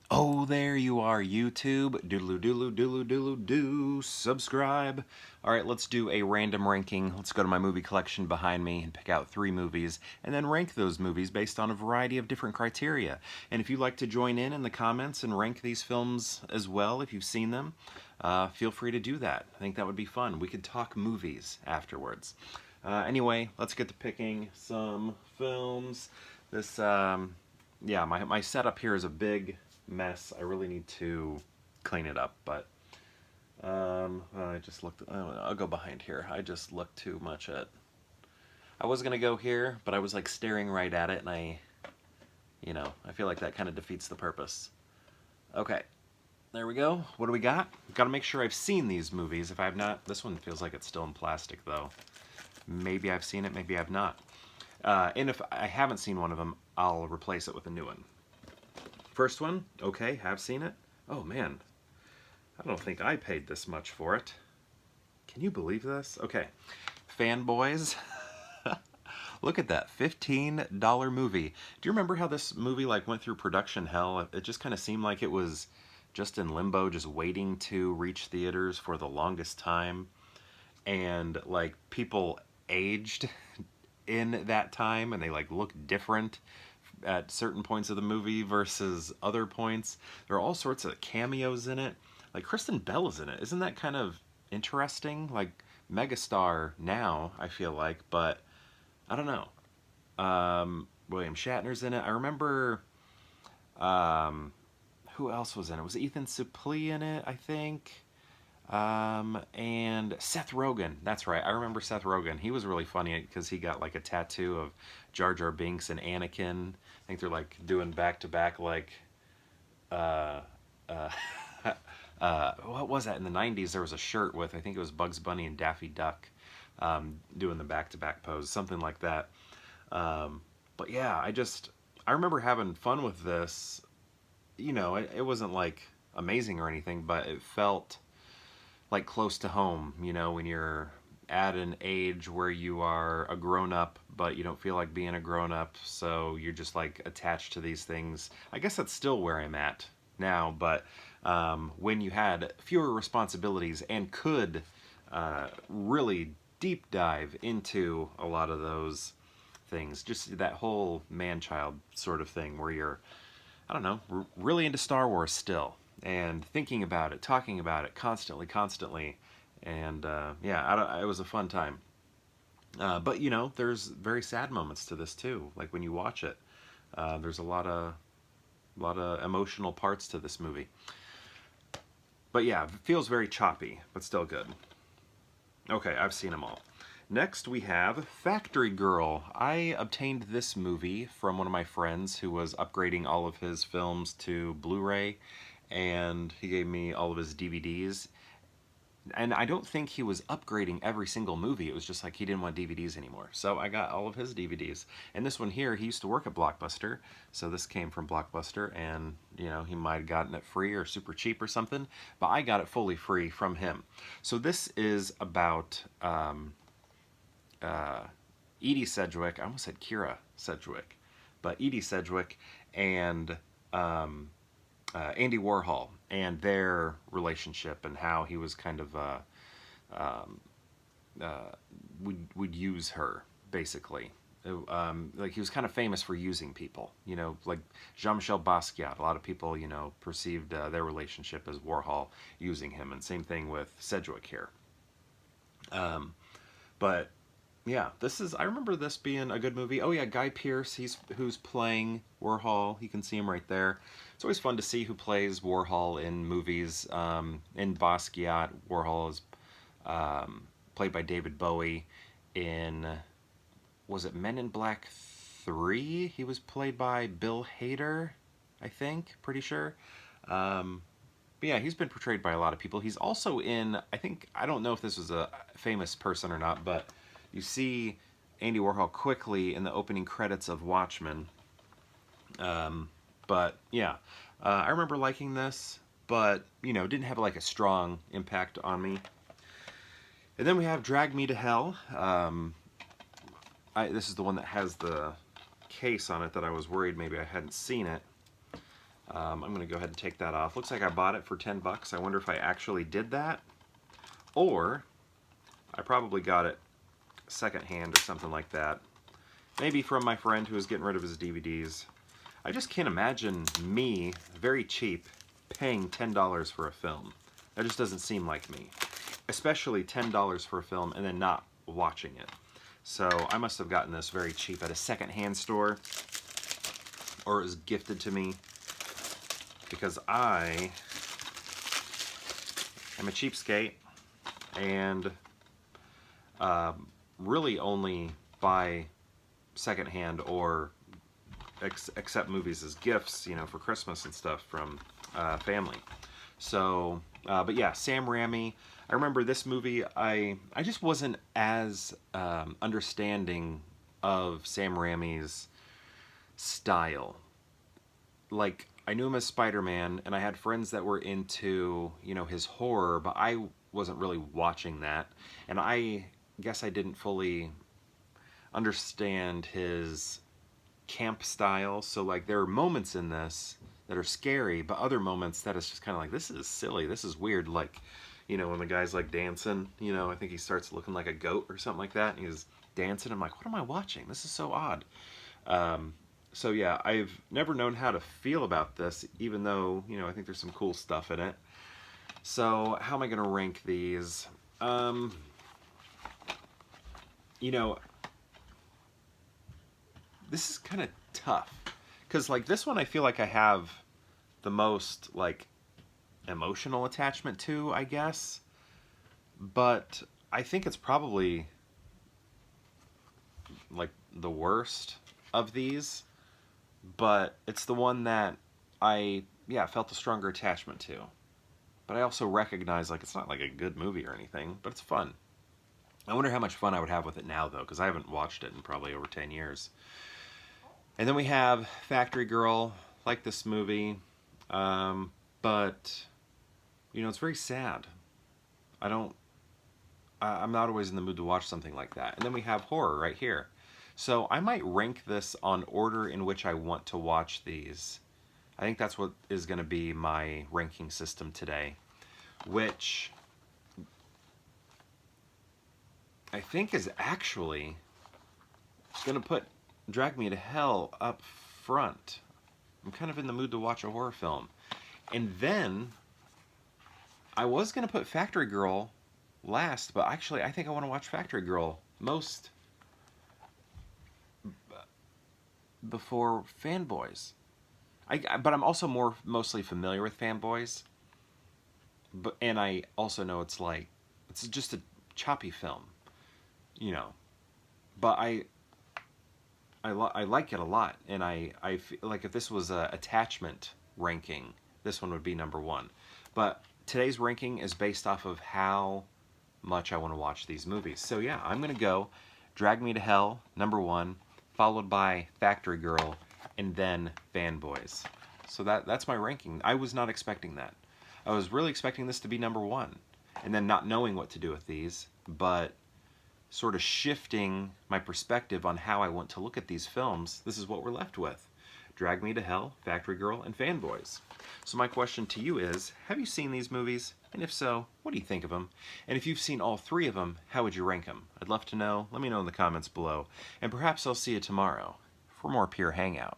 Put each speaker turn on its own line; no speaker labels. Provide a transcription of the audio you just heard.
Oh, there you are, YouTube. Doodaloo doodaloo doodaloo doodaloo doo. Subscribe. All right, let's do a random ranking. Let's go to my movie collection behind me and pick out 3 movies and then rank those movies based on a variety of different criteria. And if you'd like to join in the comments and rank these films as well, if you've seen them, feel free to do that. I think that would be fun. We could talk movies afterwards. Anyway, let's get to picking some films. Yeah, my setup here is a big mess. I really need to clean it up, but I just looked. I'll go behind here. I just looked too much at. I was gonna go here, but I was like staring right at it, and I feel like that kind of defeats the purpose. Okay, there we go. What do we got? Got to make sure I've seen these movies. If I have not, this one feels like it's still in plastic though. Maybe I've seen it, maybe I've not. And if I haven't seen one of them, I'll replace it with a new one. First one, okay, have seen it. Oh man, I don't think I paid this much for it. Can you believe this? Okay, Fanboys. Look at that, $15 movie. Do you remember how this movie like went through production hell? It just kind of seemed like it was just in limbo, just waiting to reach theaters for the longest time. And like people aged in that time and they like look different at certain points of the movie versus other points. There are all sorts of cameos in it. Like Kristen Bell is in it. Isn't that kind of interesting? Like megastar now, I feel like, but I don't know. William Shatner's in it. I remember who else was in it? Was Ethan Suplee in it, I think? And Seth Rogen. That's right. I remember Seth Rogen. He was really funny because he got like a tattoo of Jar Jar Binks and Anakin. I think they're like doing back to back like uh uh what was that in the 90s? There was a shirt with, I think it was Bugs Bunny and Daffy Duck doing the back to back pose, something like that. But yeah, I remember having fun with this. It wasn't like amazing or anything, but it felt like close to home, when you're at an age where you are a grown up, but you don't feel like being a grown up, so you're just like attached to these things. I guess that's still where I'm at now, but when you had fewer responsibilities and could really deep dive into a lot of those things, just that whole man-child sort of thing where you're, I don't know, really into Star Wars still and thinking about it, talking about it constantly. And yeah, it was a fun time. But there's very sad moments to this too. Like when you watch it, there's a lot of emotional parts to this movie. But yeah, it feels very choppy, but still good. Okay, I've seen them all. Next we have Factory Girl. I obtained this movie from one of my friends who was upgrading all of his films to Blu-ray, and he gave me all of his DVDs. And I don't think he was upgrading every single movie. It was just like he didn't want DVDs anymore. So I got all of his DVDs. And this one here, he used to work at Blockbuster. So this came from Blockbuster, and he might have gotten it free or super cheap or something. But I got it fully free from him. So this is about Edie Sedgwick. I almost said Kira Sedgwick. But Edie Sedgwick and Andy Warhol and their relationship and how he was kind of would use her basically. Like he was kind of famous for using people, like Jean-Michel Basquiat. A lot of people, perceived their relationship as Warhol using him, and same thing with Sedgwick here. But yeah, I remember this being a good movie. Oh yeah, Guy Pearce, who's playing Warhol. You can see him right there. It's always fun to see who plays Warhol in movies. In Basquiat, Warhol is played by David Bowie. In, was it Men in Black 3? He was played by Bill Hader, I think, pretty sure. But yeah, he's been portrayed by a lot of people. He's also in, I don't know if this was a famous person or not, but you see Andy Warhol quickly in the opening credits of Watchmen. But yeah, I remember liking this, but didn't have like a strong impact on me. And then we have Drag Me to Hell. This is the one that has the case on it that I was worried maybe I hadn't seen it. I'm going to go ahead and take that off. Looks like I bought it for 10 bucks. I wonder if I actually did that, or I probably got it secondhand or something like that. Maybe from my friend who was getting rid of his DVDs. I just can't imagine me, very cheap, paying $10 for a film. That just doesn't seem like me. Especially $10 for a film and then not watching it. So I must have gotten this very cheap at a secondhand store, or it was gifted to me, because I am a cheapskate and really only buy secondhand or accept movies as gifts, you know, for Christmas and stuff from family. So, but yeah, Sam Raimi. I remember this movie, I just wasn't as understanding of Sam Raimi's style. Like, I knew him as Spider-Man, and I had friends that were into, you know, his horror, but I wasn't really watching that. And I guess I didn't fully understand his camp style. So, like, there are moments in this that are scary, but other moments that it's just kind of like, this is silly, this is weird. Like, you know, when the guy's like dancing, you know, I think he starts looking like a goat or something like that, and he's dancing. I'm like, what am I watching? This is so odd. So yeah, I've never known how to feel about this, even though, you know, I think there's some cool stuff in it. So how am I going to rank these? You know, this is kind of tough, because like this one I feel like I have the most like emotional attachment to, I guess, but I think it's probably like the worst of these, but it's the one that I felt a stronger attachment to. But I also recognize, like, it's not like a good movie or anything, but it's fun. I wonder how much fun I would have with it now, though, because I haven't watched it in probably over 10 years. And then we have Factory Girl, like this movie, but, you know, it's very sad. I'm not always in the mood to watch something like that. And then we have horror right here. So I might rank this on order in which I want to watch these. I think that's what is going to be my ranking system today, which I think is actually going to put Drag Me to Hell up front. I'm kind of in the mood to watch a horror film. And then I was going to put Factory Girl last, but actually I think I want to watch Factory Girl most before Fanboys. But I'm also mostly familiar with Fanboys. And I also know it's just a choppy film, you know. But I like it a lot, and I feel like if this was a attachment ranking, this one would be number one. But today's ranking is based off of how much I want to watch these movies. So yeah, I'm gonna go Drag Me to Hell, number one, followed by Factory Girl, and then Fanboys. So that's my ranking. I was not expecting that. I was really expecting this to be number one, and then not knowing what to do with these, but sort of shifting my perspective on how I want to look at these films. This is what we're left with. Drag Me to Hell, Factory Girl, and Fanboys. So my question to you is, have you seen these movies? And if so, what do you think of them? And if you've seen all three of them, how would you rank them? I'd love to know. Let me know in the comments below. And perhaps I'll see you tomorrow for more Pure Hangout.